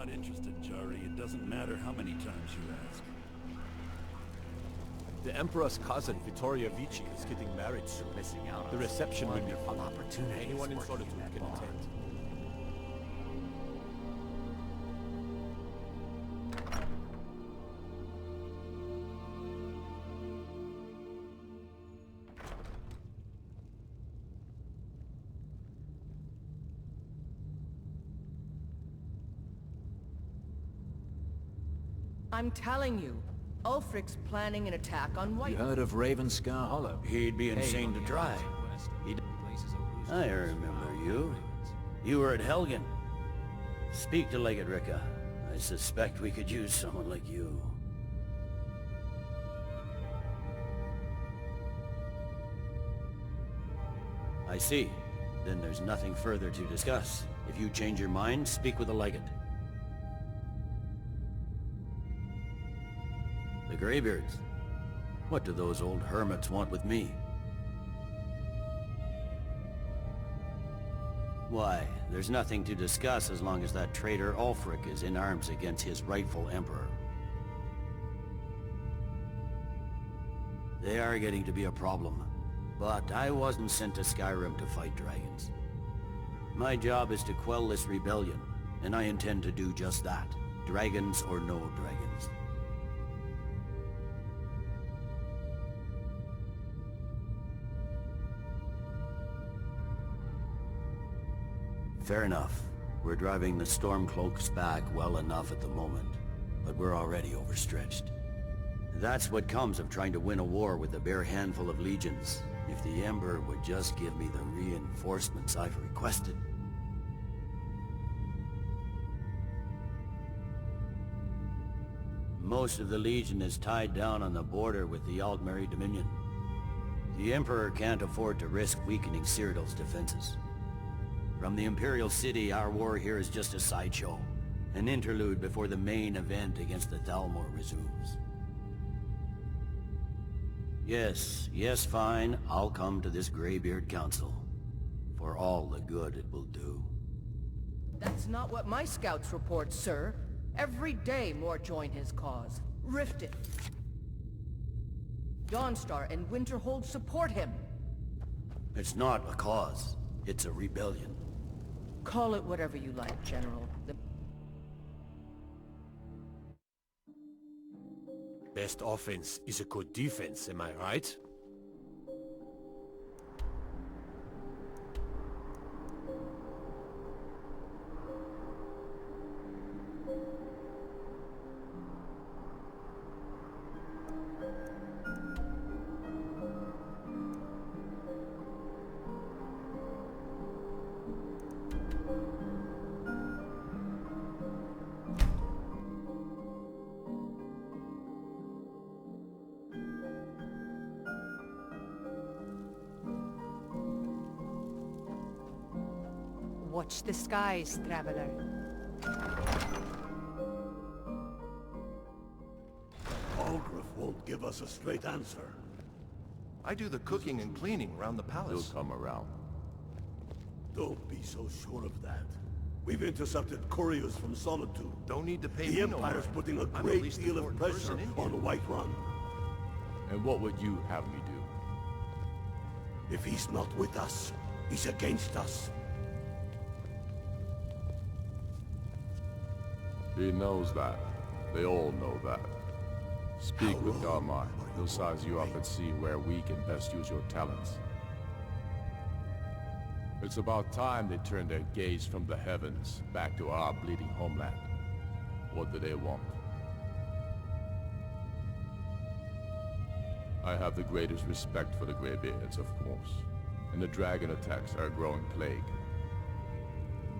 not interested, Jari. It doesn't matter how many times you ask. The Emperor's cousin, Vittoria Vici, is getting married soon. Missing out. The reception will be fun. Opportunity. Anyone in Solitude can attend. I'm telling you, Ulfric's planning an attack on White. You heard of Ravenscar Hollow? He'd be insane to try. I remember you. You were at Helgen. Speak to Legate Ricka. I suspect we could use someone like you. I see. Then there's nothing further to discuss. If you change your mind, speak with the Legate. The Greybeards. What do those old hermits want with me? Why, there's nothing to discuss as long as that traitor Ulfric is in arms against his rightful emperor. They are getting to be a problem, but I wasn't sent to Skyrim to fight dragons. My job is to quell this rebellion, and I intend to do just that, dragons or no dragons. Fair enough. We're driving the Stormcloaks back well enough at the moment, but we're already overstretched. That's what comes of trying to win a war with a bare handful of legions. If the Emperor would just give me the reinforcements I've requested. Most of the Legion is tied down on the border with the Aldmeri Dominion. The Emperor can't afford to risk weakening Cyrodiil's defenses. From the Imperial City, our war here is just a sideshow. An interlude before the main event against the Thalmor resumes. Yes, fine. I'll come to this Greybeard Council. For all the good it will do. That's not what my scouts report, sir. Every day more join his cause. Riften. Dawnstar and Winterhold support him. It's not a cause. It's a rebellion. Call it whatever you like, General. Best offense is a good defense, am I right? Watch the skies, traveler. Algraf won't give us a straight answer. I do the cooking and cleaning around the palace. He'll come around. Don't be so sure of that. We've intercepted couriers from Solitude. Don't need to pay The me no Empire's mind. putting a I'm the great least deal of important pressure person in on here. Whiterun. And what would you have me do? If he's not with us, he's against us. He knows that. They all know that. Speak with Darmar. He'll size you up and see where we can best use your talents. It's about time they turned their gaze from the heavens back to our bleeding homeland. What do they want? I have the greatest respect for the Greybeards, of course, and the dragon attacks are a growing plague.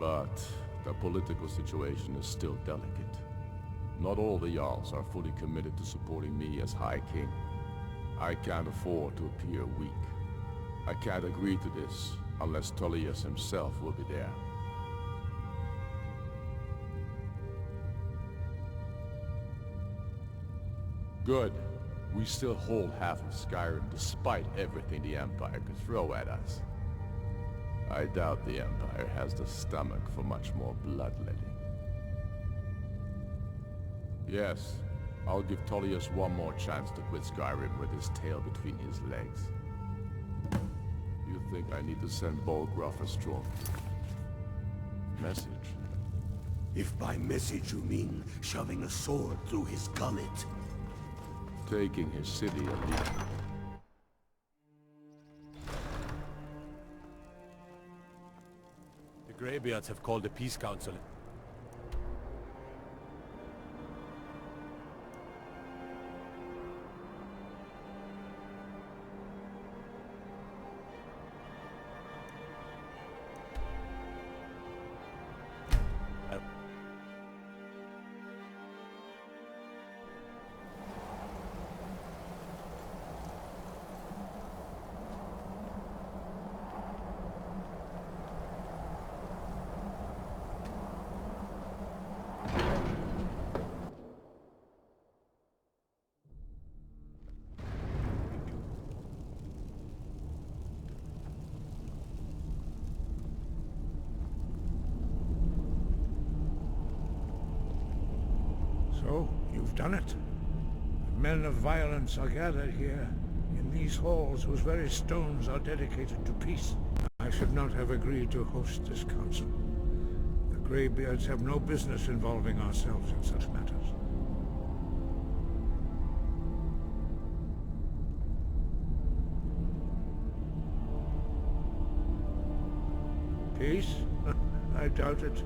But the political situation is still delicate. Not all the Jarls are fully committed to supporting me as High King. I can't afford to appear weak. I can't agree to this unless Tullius himself will be there. Good. We still hold half of Skyrim despite everything the Empire could throw at us. I doubt the Empire has the stomach for much more bloodletting. Yes, I'll give Tullius one more chance to quit Skyrim with his tail between his legs. You think I need to send Bolgraf a strong message? If by message you mean shoving a sword through his gullet. Taking his city at least. The Greybeards have called a peace council. So, you've done it. Men of violence are gathered here, in these halls whose very stones are dedicated to peace. I should not have agreed to host this council. The Greybeards have no business involving ourselves in such matters. Peace? I doubt it.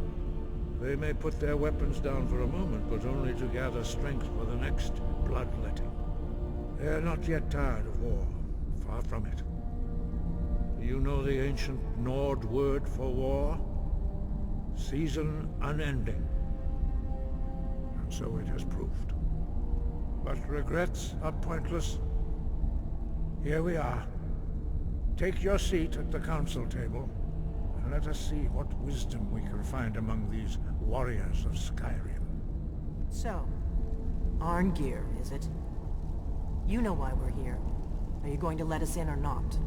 They may put their weapons down for a moment, but only to gather strength for the next bloodletting. They are not yet tired of war. Far from it. Do you know the ancient Nord word for war? Season unending. And so it has proved. But regrets are pointless. Here we are. Take your seat at the council table. Let us see what wisdom we can find among these warriors of Skyrim. So, Arngeir, is it? You know why we're here. Are you going to let us in or not?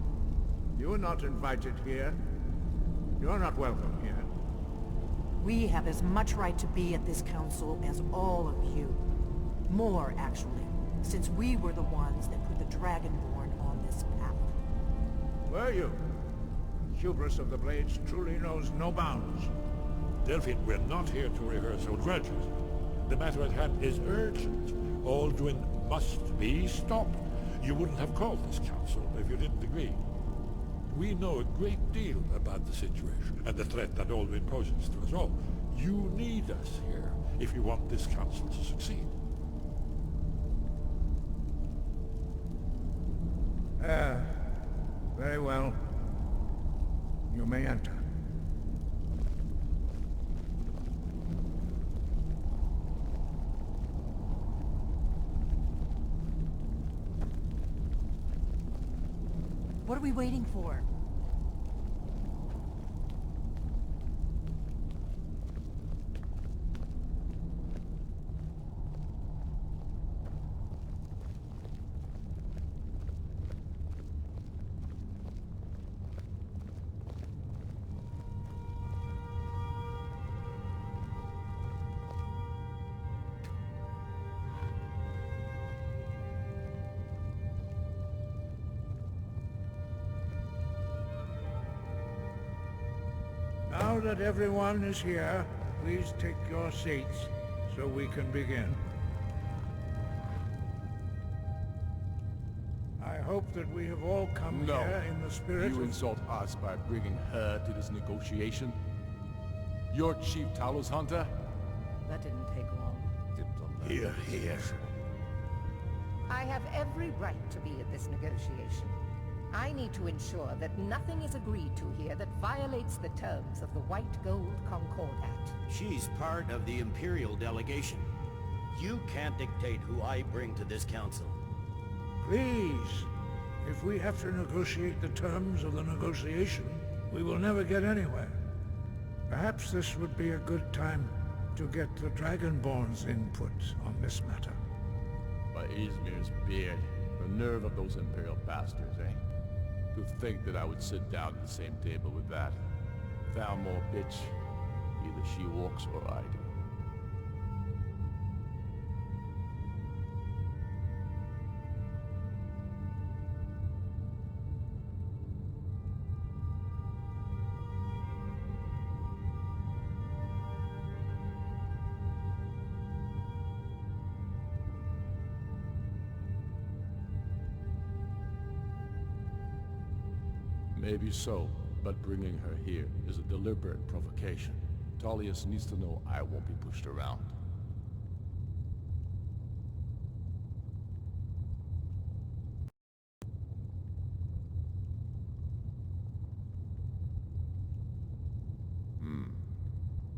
You are not invited here. You are not welcome here. We have as much right to be at this council as all of you. More, actually, since we were the ones that put the Dragonborn on this path. Were you? Hubris of the Blades truly knows no bounds. Delphine, we're not here to rehearse old grudges. The matter at hand is urgent. Alduin must be stopped. You wouldn't have called this council if you didn't agree. We know a great deal about the situation and the threat that Alduin poses to us all. You need us here if you want this council to succeed. Very well. You may enter. What are we waiting for? Now that everyone is here, please take your seats so we can begin. I hope that we have all come here in the spirit You of... insult us by bringing her to this negotiation? You're Chief Talos Hunter? That didn't take long. Here, here. I have every right to be at this negotiation. I need to ensure that nothing is agreed to here that violates the terms of the White Gold Concordat. She's part of the Imperial delegation. You can't dictate who I bring to this council. Please, if we have to negotiate the terms of the negotiation, we will never get anywhere. Perhaps this would be a good time to get the Dragonborn's input on this matter. By Izmir's beard, the nerve of those Imperial bastards, eh? To think that I would sit down at the same table with that. Thalmor bitch. Either she walks or I do. Maybe so, but bringing her here is a deliberate provocation. Tullius needs to know I won't be pushed around.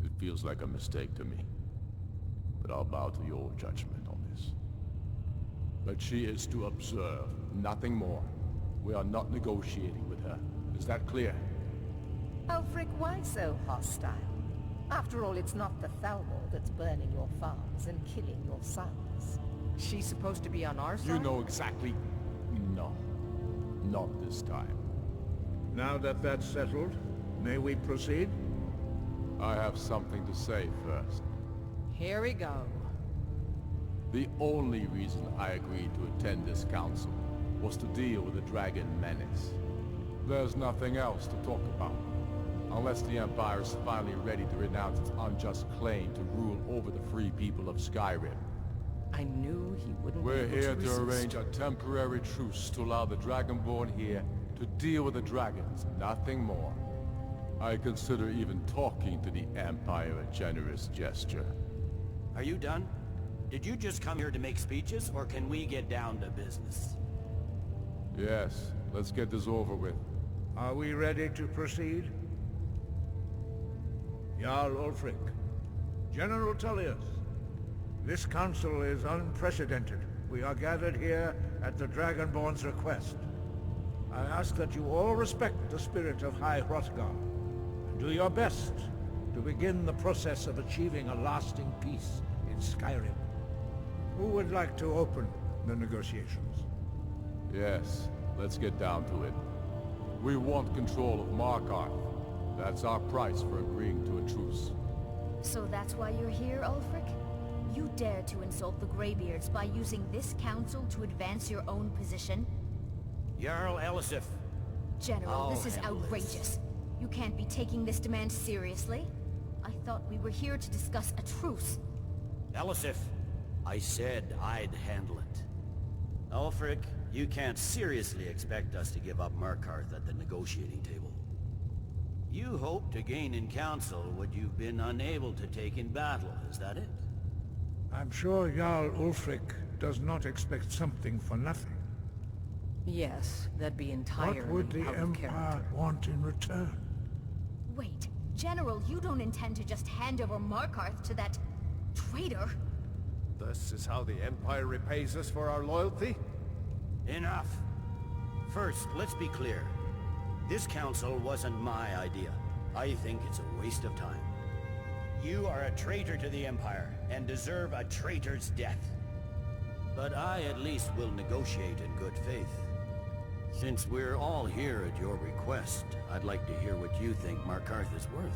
It feels like a mistake to me. But I'll bow to your judgment on this. But she is to observe, nothing more. We are not negotiating with her. Is that clear? Ulfric, why so hostile? After all, it's not the Thalmor that's burning your farms and killing your sons. She's supposed to be on our side? You know exactly... No. Not this time. Now that that's settled, may we proceed? I have something to say first. Here we go. The only reason I agreed to attend this council was to deal with the dragon menace. There's nothing else to talk about. Unless the Empire is finally ready to renounce its unjust claim to rule over the free people of Skyrim. I knew he wouldn't We're be able here to resist. arrange a temporary truce to allow the Dragonborn here to deal with the dragons, nothing more. I consider even talking to the Empire a generous gesture. Are you done? Did you just come here to make speeches, or can we get down to business? Yes, let's get this over with. Are we ready to proceed? Jarl Ulfric, General Tullius, this council is unprecedented. We are gathered here at the Dragonborn's request. I ask that you all respect the spirit of High Hrothgar, and do your best to begin the process of achieving a lasting peace in Skyrim. Who would like to open the negotiations? Yes, let's get down to it. We want control of Markarth. That's our price for agreeing to a truce. So that's why you're here, Ulfric? You dare to insult the Greybeards by using this council to advance your own position? Jarl Elisif. General, this is outrageous. You can't be taking this demand seriously. I thought we were here to discuss a truce. Elisif, I said I'd handle it. Ulfric, you can't seriously expect us to give up Markarth at the negotiating table. You hope to gain in council what you've been unable to take in battle, is that it? I'm sure Jarl Ulfric does not expect something for nothing. Yes, that'd be entirely What would the out of Empire character. want in return? Wait, General, you don't intend to just hand over Markarth to that traitor? This is how the Empire repays us for our loyalty? Enough. First, let's be clear. This council wasn't my idea. I think it's a waste of time. You are a traitor to the Empire, and deserve a traitor's death. But I at least will negotiate in good faith. Since we're all here at your request, I'd like to hear what you think Markarth is worth.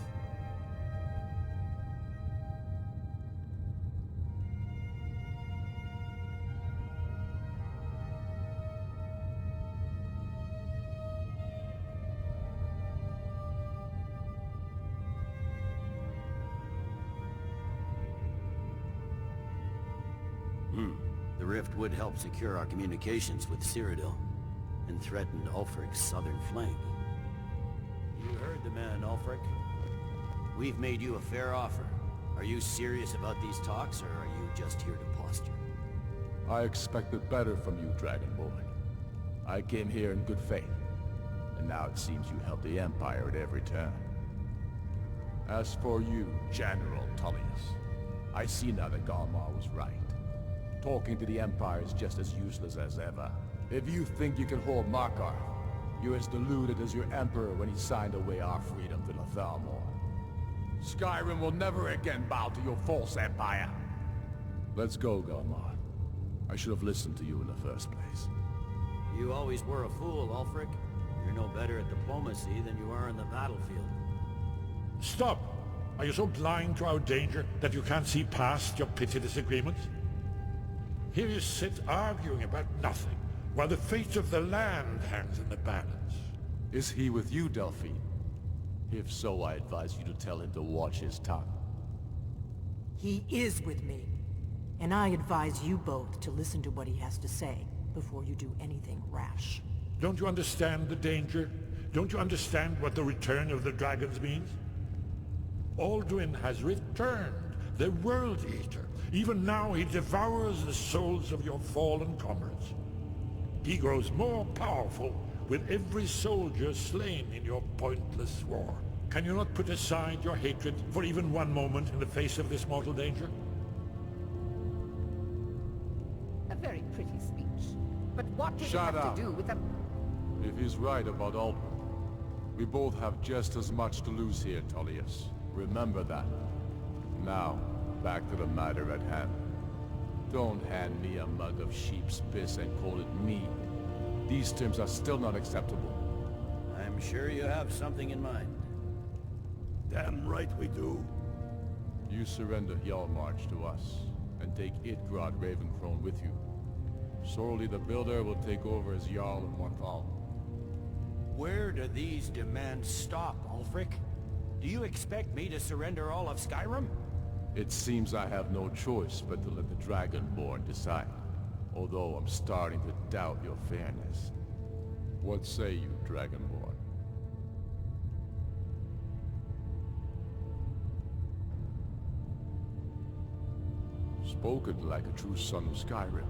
The rift would help secure our communications with Cyrodiil, and threatened Ulfric's southern flank. You heard the man, Ulfric. We've made you a fair offer. Are you serious about these talks, or are you just here to posture? I expected better from you, Dragonborn. I came here in good faith, and now it seems you help the Empire at every turn. As for you, General Tullius, I see now that Galmar was right. Talking to the Empire is just as useless as ever. If you think you can hold Markarth, you're as deluded as your Emperor when he signed away our freedom to the Thalmor. Skyrim will never again bow to your false empire. Let's go, Galmar. I should have listened to you in the first place. You always were a fool, Ulfric. You're no better at diplomacy than you are in the battlefield. Stop! Are you so blind to our danger that you can't see past your petty disagreements? Here you sit arguing about nothing, while the fate of the land hangs in the balance. Is he with you, Delphine? If so, I advise you to tell him to watch his tongue. He is with me, and I advise you both to listen to what he has to say before you do anything rash. Don't you understand the danger? Don't you understand what the return of the dragons means? Alduin has returned, the World Eater. Even now he devours the souls of your fallen comrades. He grows more powerful with every soldier slain in your pointless war. Can you not put aside your hatred for even one moment in the face of this mortal danger? A very pretty speech. But what does Shut it have up. to do with the... If he's right about Alduin, we both have just as much to lose here, Tullius. Remember that. Now, back to the matter at hand. Don't hand me a mug of sheep's piss and call it mead. These terms are still not acceptable. I'm sure you have something in mind. Damn right we do. You surrender Hjalmarch to us, and take Idgrod Ravencrone with you. Sorely the Builder will take over as Jarl of Morthal. Where do these demands stop, Ulfric? Do you expect me to surrender all of Skyrim? It seems I have no choice but to let the Dragonborn decide. Although I'm starting to doubt your fairness. What say you, Dragonborn? Spoken like a true son of Skyrim.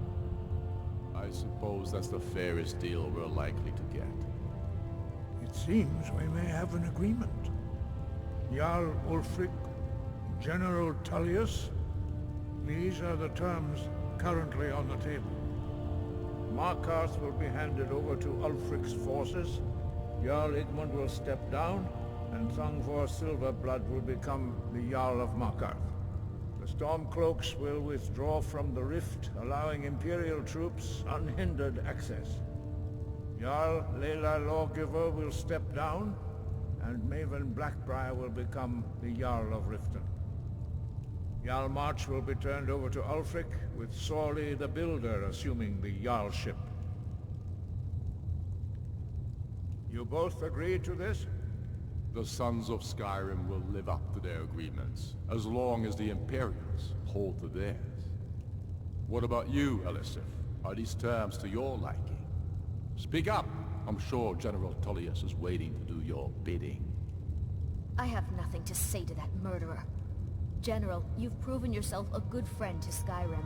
I suppose that's the fairest deal we're likely to get. It seems we may have an agreement. Jarl Ulfric, General Tullius, these are the terms currently on the table. Markarth will be handed over to Ulfric's forces, Jarl Igmund will step down, and Thungvor Silverblood will become the Jarl of Markarth. The Stormcloaks will withdraw from the rift, allowing Imperial troops unhindered access. Jarl Leila Lawgiver will step down, and Maven Blackbriar will become the Jarl of Riften. Hjalmarch will be turned over to Ulfric, with Sorley the Builder assuming the Jarlship. You both agree to this? The Sons of Skyrim will live up to their agreements, as long as the Imperials hold to theirs. What about you, Elisif? Are these terms to your liking? Speak up! I'm sure General Tullius is waiting to do your bidding. I have nothing to say to that murderer. General, you've proven yourself a good friend to Skyrim.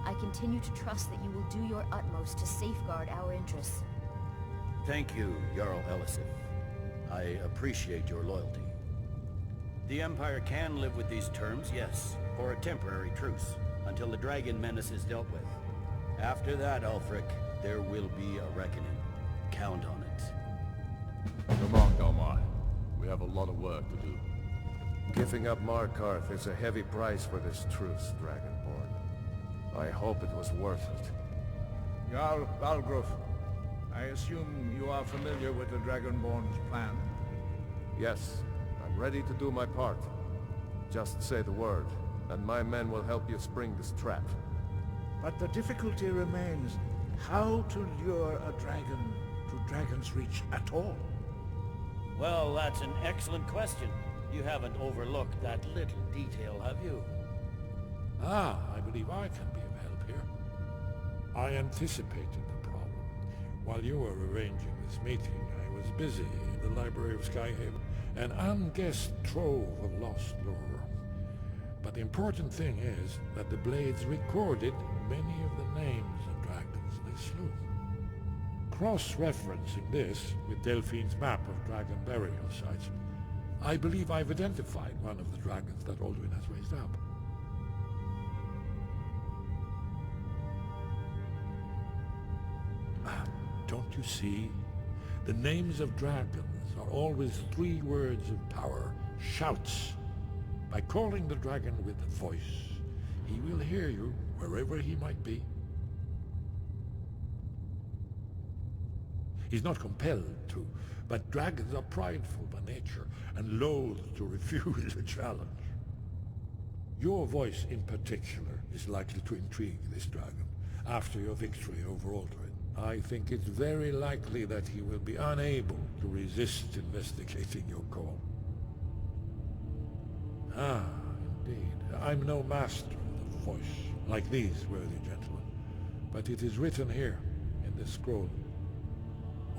I continue to trust that you will do your utmost to safeguard our interests. Thank you, Jarl Elisif. I appreciate your loyalty. The Empire can live with these terms, yes, for a temporary truce, until the dragon menace is dealt with. After that, Ulfric, there will be a reckoning. Count on it. Come on, Galmar. We have a lot of work to do. Giving up Markarth is a heavy price for this truce, Dragonborn. I hope it was worth it. Jarl Balgruuf, I assume you are familiar with the Dragonborn's plan? Yes, I'm ready to do my part. Just say the word, and my men will help you spring this trap. But the difficulty remains how to lure a dragon to Dragon's Reach at all. Well, that's an excellent question. You haven't overlooked that little detail, have you? Ah, I believe I can be of help here. I anticipated the problem. While you were arranging this meeting, I was busy in the library of Skyhaven, an unguessed trove of lost lore. But the important thing is that the Blades recorded many of the names of dragons they slew. Cross-referencing this with Delphine's map of dragon burial sites, I believe I've identified one of the dragons that Alduin has raised up. Don't you see? The names of dragons are always 3 words of power, shouts. By calling the dragon with a voice, he will hear you wherever he might be. He's not compelled to, but dragons are prideful by nature and loath to refuse a challenge. Your voice in particular is likely to intrigue this dragon after your victory over Alduin. I think it's very likely that he will be unable to resist investigating your call. Ah, indeed. I'm no master of the voice, like these worthy gentlemen, but it is written here in this scroll.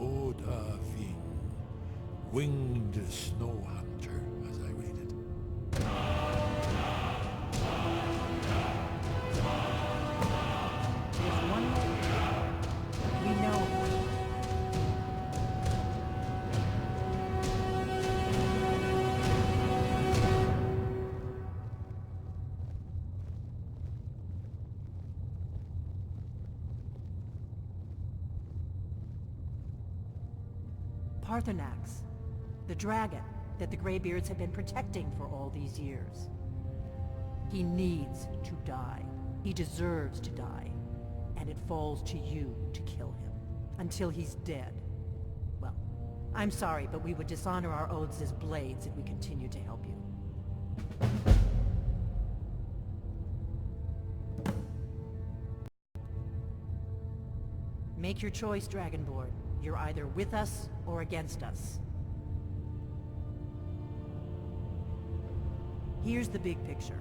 Oda Ving, Winged snow hunter, as I read it. There's one more. We know it. Parthenax, the dragon that the Greybeards have been protecting for all these years. He needs to die. He deserves to die. And it falls to you to kill him. Until he's dead. Well, I'm sorry, but we would dishonor our oaths as blades if we continue to help you. Make your choice, Dragonborn. You're either with us or against us. Here's the big picture.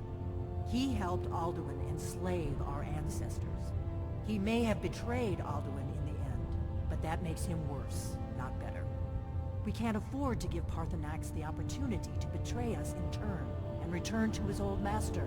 He helped Alduin enslave our ancestors. He may have betrayed Alduin in the end, but that makes him worse, not better. We can't afford to give Parthenax the opportunity to betray us in turn and return to his old master.